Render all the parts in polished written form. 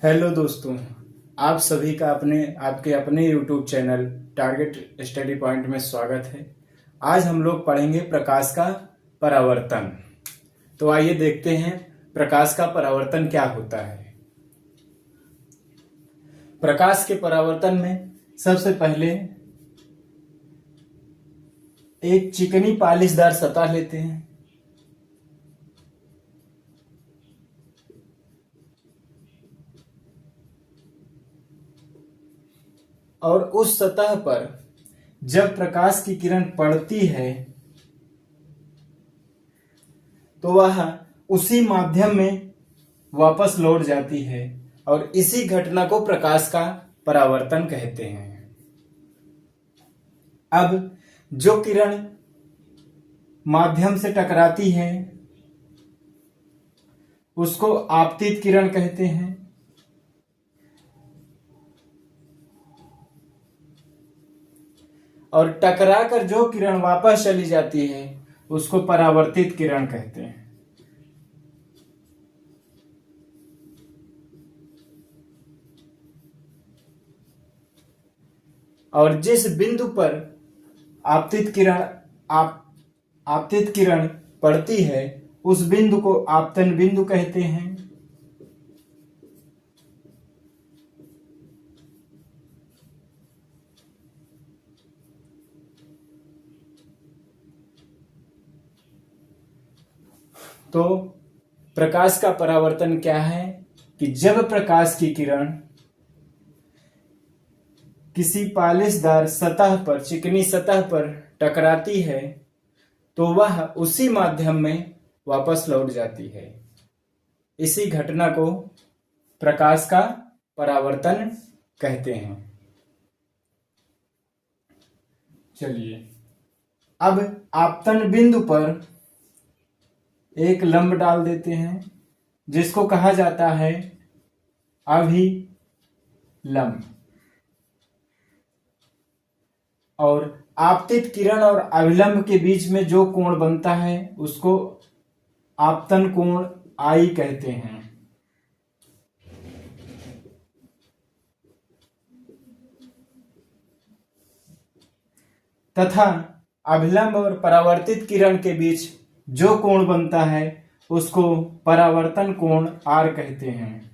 Hello दोस्तों। आप सभी का आपके अपने YouTube channel target study point में स्वागत है। आज हम लोग पढ़ेंगे प्रकाश का परावर्तन। तो आइए देखते हैं प्रकाश का परावर्तन क्या होता है। प्रकाश के परावर्तन में सबसे पहले एक चिकनी पालिशदार सतह लेते हैं और उस सतह पर जब प्रकाश की किरण पड़ती है तो वह उसी माध्यम में वापस लौट जाती है और इसी घटना को प्रकाश का परावर्तन कहते हैं। अब जो किरण माध्यम से टकराती है उसको आपतित किरण कहते हैं और टकराकर जो किरण वापस चली जाती है उसको परावर्तित किरण कहते हैं। और जिस बिंदु पर आपतित किरण पड़ती है उस बिंदु को आपतन बिंदु कहते हैं। तो प्रकाश का परावर्तन क्या है कि जब प्रकाश की किरण किसी पालिशदार सतह पर, चिकनी सतह पर टकराती है तो वह उसी माध्यम में वापस लौट जाती है। इसी घटना को प्रकाश का परावर्तन कहते हैं। चलिए अब आपतन बिंदु पर एक लंब डाल देते हैं जिसको कहा जाता है अभिलंब। और आपतित किरण और अभिलंब के बीच में जो कोण बनता है उसको आपतन कोण आई कहते हैं। तथा अभिलंब और परावर्तित किरण के बीच जो कोण बनता है उसको परावर्तन कोण आर कहते हैं।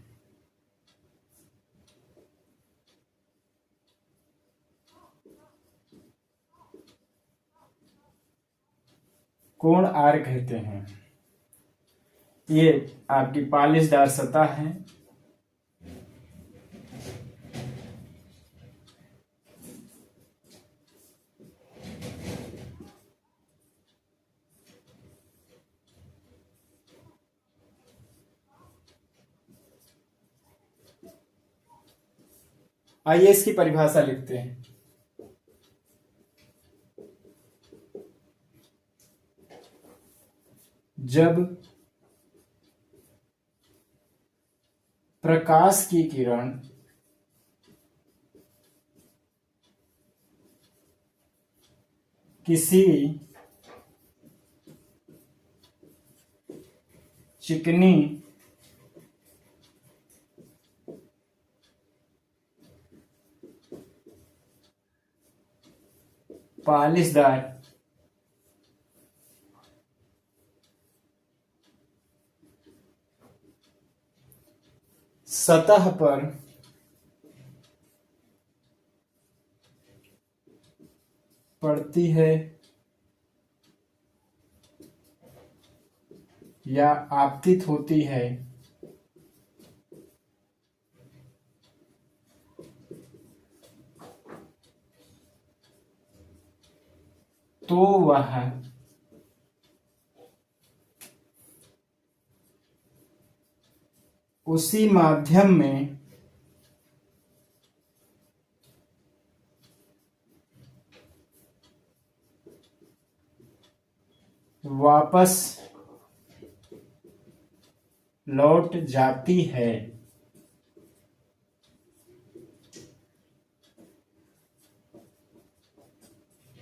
कोण आर कहते हैं। ये आपकी पालिशदार सतह है। आइए इसकी परिभाषा लिखते हैं। जब प्रकाश की किरण किसी चिकनी पालिशदार सतह पर पड़ती है या आपतित होती है तो वह उसी माध्यम में वापस लौट जाती है।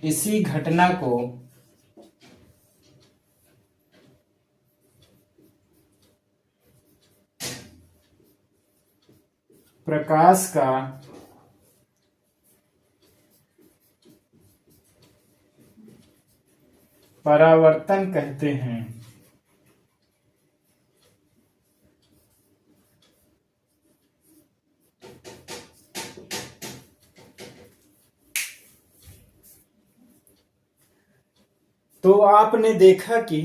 इसी घटना को प्रकाश का परावर्तन कहते हैं। तो आपने देखा कि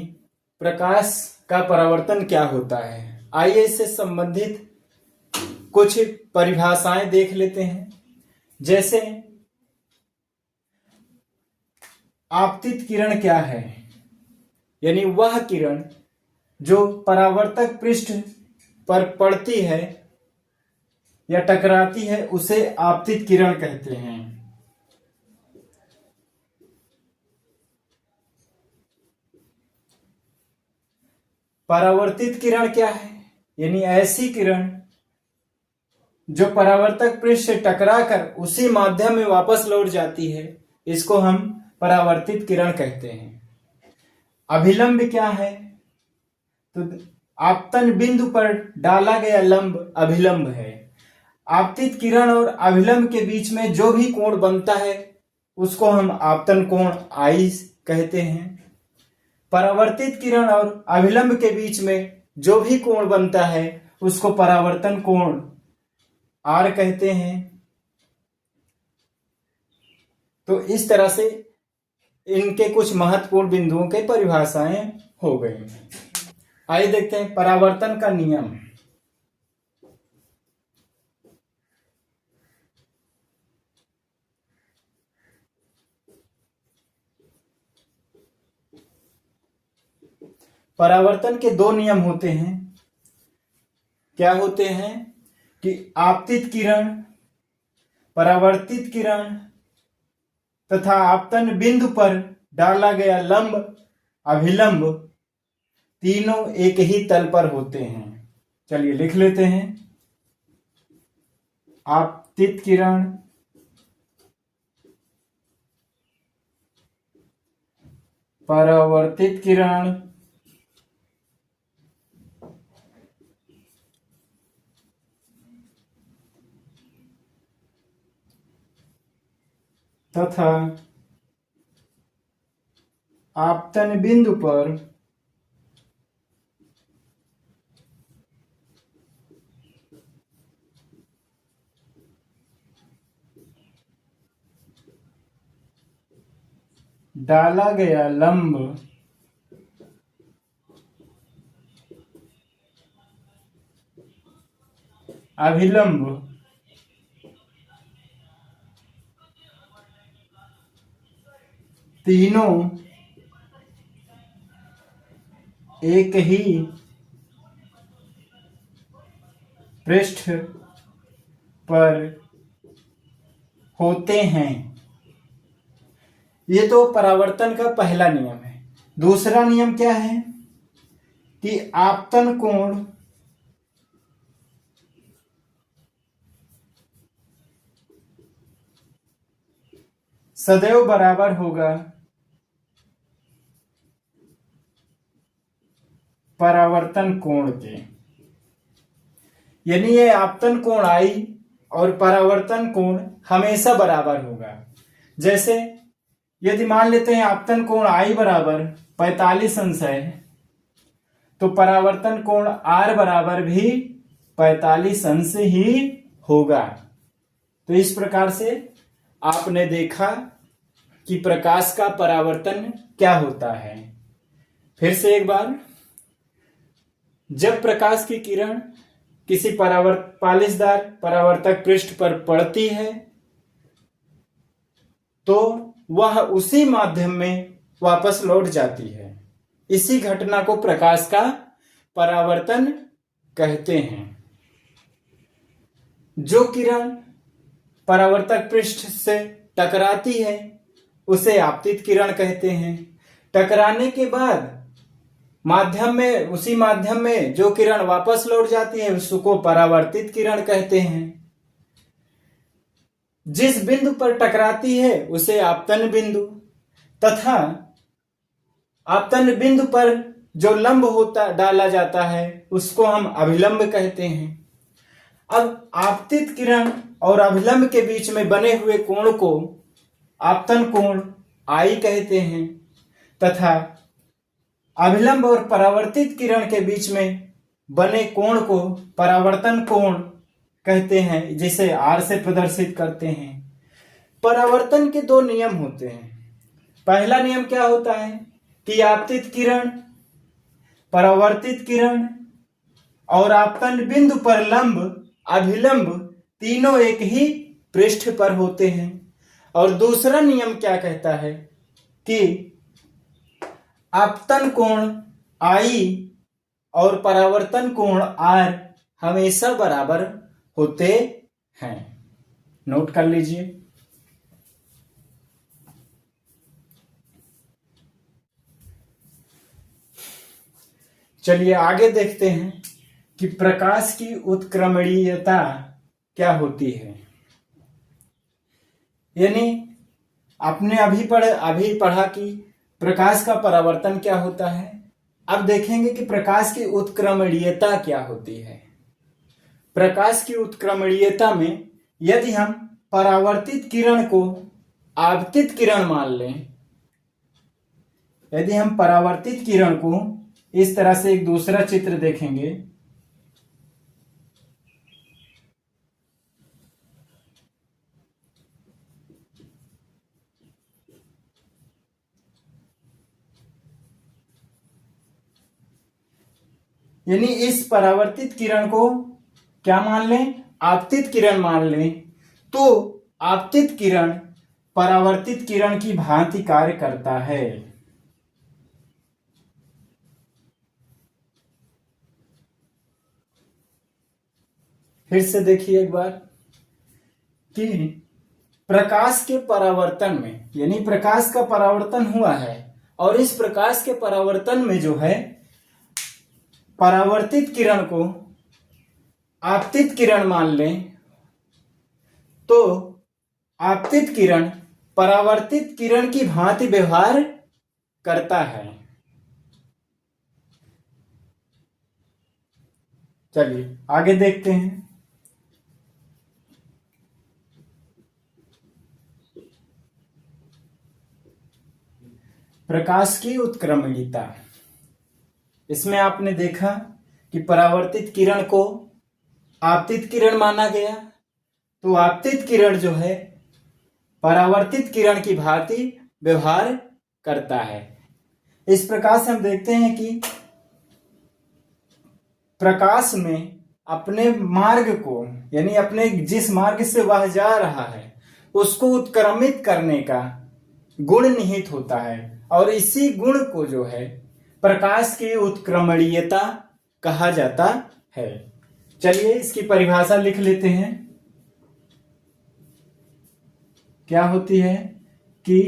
प्रकाश का परावर्तन क्या होता है। आइए इससे संबंधित कुछ परिभाषाएं देख लेते हैं। जैसे आपतित किरण क्या है, यानी वह किरण जो परावर्तक पृष्ठ पर पड़ती है या टकराती है उसे आपतित किरण कहते हैं। परावर्तित किरण क्या है, यानी ऐसी किरण जो परावर्तक पृष्ठ से टकराकर उसी माध्यम में वापस लौट जाती है, इसको हम परावर्तित किरण कहते हैं। अभिलंब क्या है, तो आपतन बिंदु पर डाला गया लंब अभिलंब है। आपतित किरण और अभिलंब के बीच में जो भी कोण बनता है उसको हम आपतन कोण आई कहते हैं। परावर्तित किरण और अभिलंब के बीच में जो भी कोण बनता है उसको परावर्तन कोण आर कहते हैं। तो इस तरह से इनके कुछ महत्वपूर्ण बिंदुओं के परिभाषाएं हो गई। आइए देखते हैं परावर्तन का नियम। परावर्तन के दो नियम होते हैं। क्या होते हैं कि आपतित किरण, परावर्तित किरण तथा आपतन बिंदु पर डाला गया लंब अभिलंब तीनों एक ही तल पर होते हैं। चलिए लिख लेते हैं। आपतित किरण, परावर्तित किरण तथा आपतन बिंदु पर डाला गया लंब अभिलंब तीनों एक ही पृष्ठ पर होते हैं। ये तो परावर्तन का पहला नियम है। दूसरा नियम क्या है कि आपतन कोण सदैव बराबर होगा परावर्तन कोण के, यानी ये आपतन कोण आई और परावर्तन कोण हमेशा बराबर होगा। जैसे यदि मान लेते हैं आपतन कोण आई बराबर 45 अंश है तो परावर्तन कोण आर बराबर भी 45 अंश ही होगा। तो इस प्रकार से आपने देखा कि प्रकाश का परावर्तन क्या होता है। फिर से एक बार, जब प्रकाश की किरण किसी पालिशदार परावर्तक पृष्ठ पर पड़ती है तो वह उसी माध्यम में वापस लौट जाती है। इसी घटना को प्रकाश का परावर्तन कहते हैं। जो किरण परावर्तक पृष्ठ से टकराती है उसे आपतित किरण कहते हैं। टकराने के बाद उसी माध्यम में जो किरण वापस लौट जाती है उसको परावर्तित किरण कहते हैं। जिस बिंदु पर टकराती है उसे आपतन बिंदु तथा आपतन बिंदु पर जो लंब डाला जाता है उसको हम अभिलंब कहते हैं। अब आपतित किरण और अभिलंब के बीच में बने हुए कोण को आपतन कोण आई कहते हैं तथा अभिलंब और परावर्तित किरण के बीच में बने कोण को परावर्तन कोण कहते हैं, जिसे आर से प्रदर्शित करते हैं। परावर्तन के दो नियम होते हैं। पहला नियम क्या होता है कि आपतित किरण, परावर्तित किरण और आपतन बिंदु पर लंब अभिलंब तीनों एक ही पृष्ठ पर होते हैं। और दूसरा नियम क्या कहता है कि आपतन कोण आई और परावर्तन कोण आर हमेशा बराबर होते हैं। नोट कर लीजिए। चलिए आगे देखते हैं कि प्रकाश की उत्क्रमणीयता क्या होती है। यानी आपने अभी पढ़ा कि प्रकाश का परावर्तन क्या होता है। अब देखेंगे कि प्रकाश की उत्क्रमणीयता क्या होती है। प्रकाश की उत्क्रमणीयता में यदि हम परावर्तित किरण को आपतित किरण मान लें, यदि हम परावर्तित किरण को इस तरह से एक दूसरा चित्र देखेंगे, यानी इस परावर्तित किरण को क्या मान लें, आपतित किरण मान लें, तो आपतित किरण परावर्तित किरण की भांति कार्य करता है। फिर से देखिए एक बार कि प्रकाश के परावर्तन में, यानी प्रकाश का परावर्तन हुआ है और इस प्रकाश के परावर्तन में जो है परावर्तित किरण को आपतित किरण मान लें, तो आपतित किरण परावर्तित किरण की भांति व्यवहार करता है। चलिए आगे देखते हैं। प्रकाश की उत्क्रमणीयता, इसमें आपने देखा कि परावर्तित किरण को आपतित किरण माना गया, तो आपतित किरण जो है परावर्तित किरण की भांति व्यवहार करता है। इस प्रकार से हम देखते हैं कि प्रकाश में अपने मार्ग को, यानी अपने जिस मार्ग से वह जा रहा है उसको उत्क्रमित करने का गुण निहित होता है और इसी गुण को जो है प्रकाश की उत्क्रमणीयता कहा जाता है। चलिए इसकी परिभाषा लिख लेते हैं। क्या होती है कि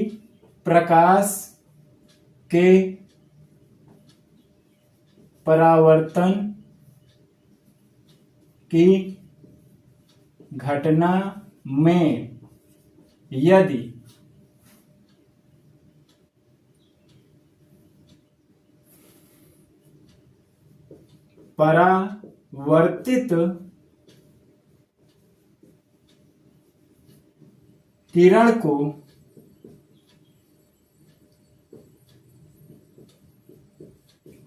प्रकाश के परावर्तन की घटना में यदि परावर्तित किरण को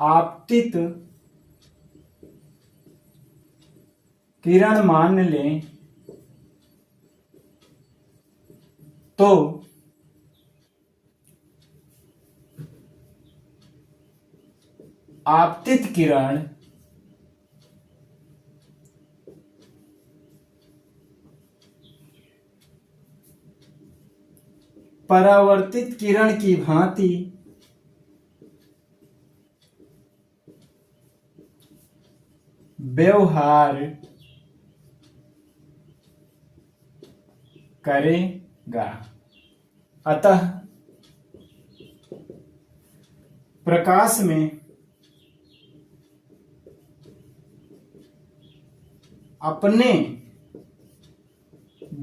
आपतित किरण मान लें तो आपतित किरण परावर्तित किरण की भांति व्यवहार करेगा। अतः प्रकाश में अपने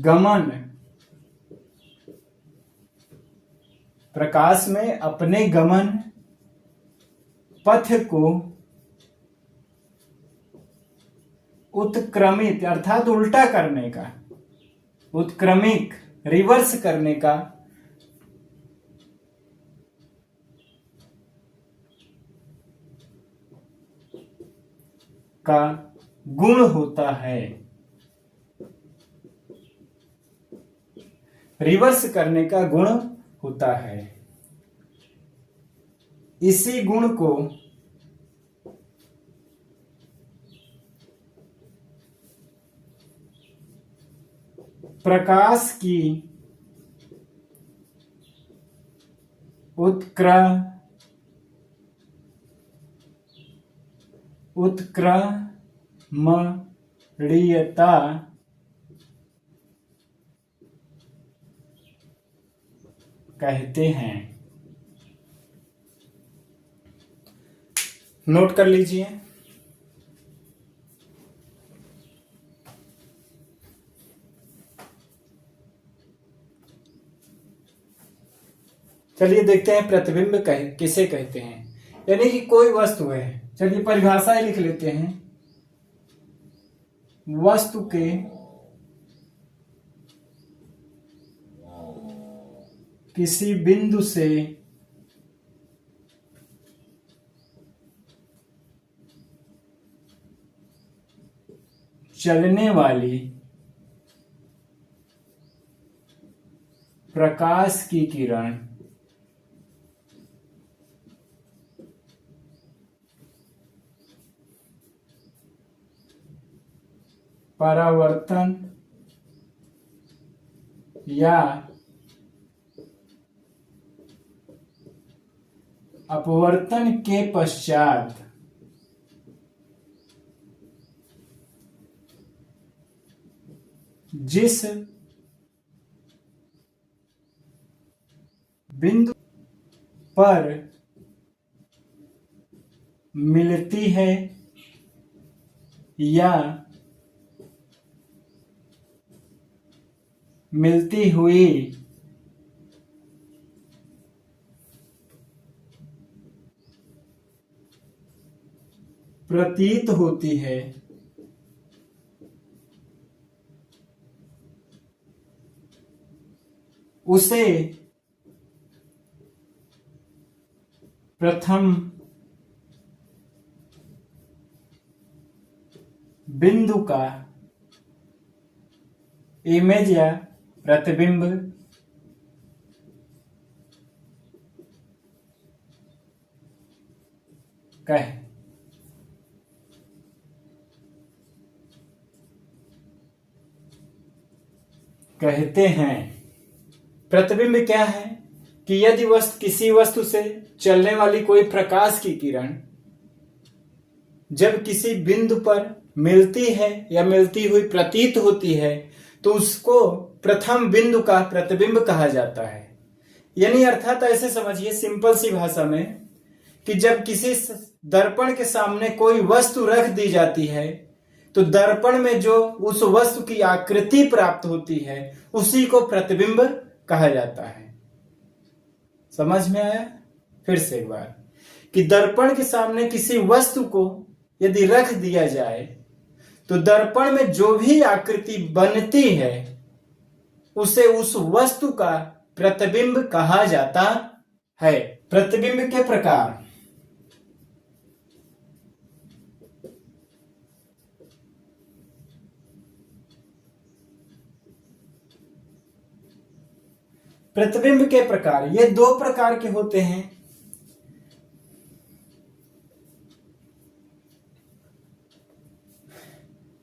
गमन, प्रकाश में अपने गमन पथ को उत्क्रमित अर्थात उल्टा करने का, उत्क्रमिक रिवर्स करने का गुण होता है। रिवर्स करने का गुण होता है। इसी गुण को प्रकाश की उत्क्रमणीयता कहते हैं। नोट कर लीजिए। चलिए देखते हैं प्रतिबिंब किसे कहते हैं। यानी कि कोई वस्तु है, चलिए परिभाषाएं लिख लेते हैं। वस्तु के किसी बिंदु से चलने वाली प्रकाश की किरण परावर्तन या अपवर्तन के पश्चात जिस बिंदु पर मिलती है या मिलती हुई प्रतीत होती है, उसे प्रथम बिंदु का इमेज या प्रतिबिंब कहते हैं। प्रतिबिंब क्या है कि यदि किसी वस्तु से चलने वाली कोई प्रकाश की किरण जब किसी बिंदु पर मिलती है या मिलती हुई प्रतीत होती है तो उसको प्रथम बिंदु का प्रतिबिंब कहा जाता है। यानी अर्थात ऐसे समझिए सिंपल सी भाषा में कि जब किसी दर्पण के सामने कोई वस्तु रख दी जाती है तो दर्पण में जो उस वस्तु की आकृति प्राप्त होती है उसी को प्रतिबिंब कहा जाता है। समझ में आया? फिर से एक बार कि दर्पण के सामने किसी वस्तु को यदि रख दिया जाए तो दर्पण में जो भी आकृति बनती है उसे उस वस्तु का प्रतिबिंब कहा जाता है। प्रतिबिंब के प्रकार। प्रतिबिंब के प्रकार ये दो प्रकार के होते हैं।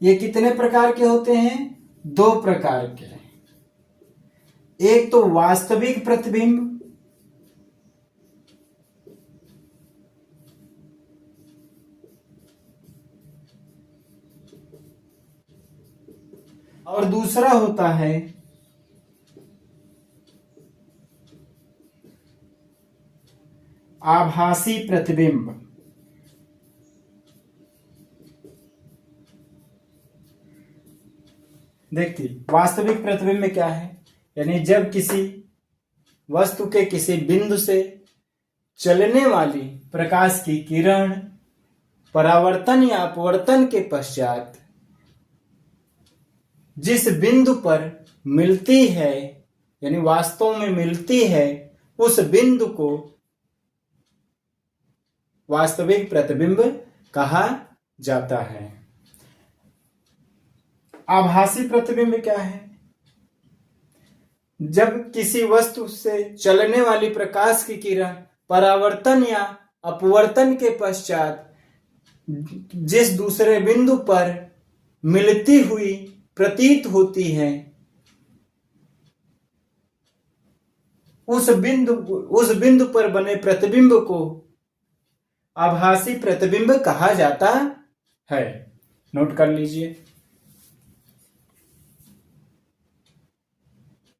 ये कितने प्रकार के होते हैं? दो प्रकार के। एक तो वास्तविक प्रतिबिंब और दूसरा होता है आभासी प्रतिबिंब। देखिए वास्तविक प्रतिबिंब में क्या है, यानी जब किसी वस्तु के किसी बिंदु से चलने वाली प्रकाश की किरण परावर्तन या अपवर्तन के पश्चात जिस बिंदु पर मिलती है, यानी वास्तव में मिलती है, उस बिंदु को वास्तविक प्रतिबिंब कहा जाता है। आभासी प्रतिबिंब क्या है? जब किसी वस्तु से चलने वाली प्रकाश की किरण परावर्तन या अपवर्तन के पश्चात जिस दूसरे बिंदु पर मिलती हुई प्रतीत होती है, उस बिंदु पर बने प्रतिबिंब को आभासी प्रतिबिंब कहा जाता है। नोट कर लीजिए।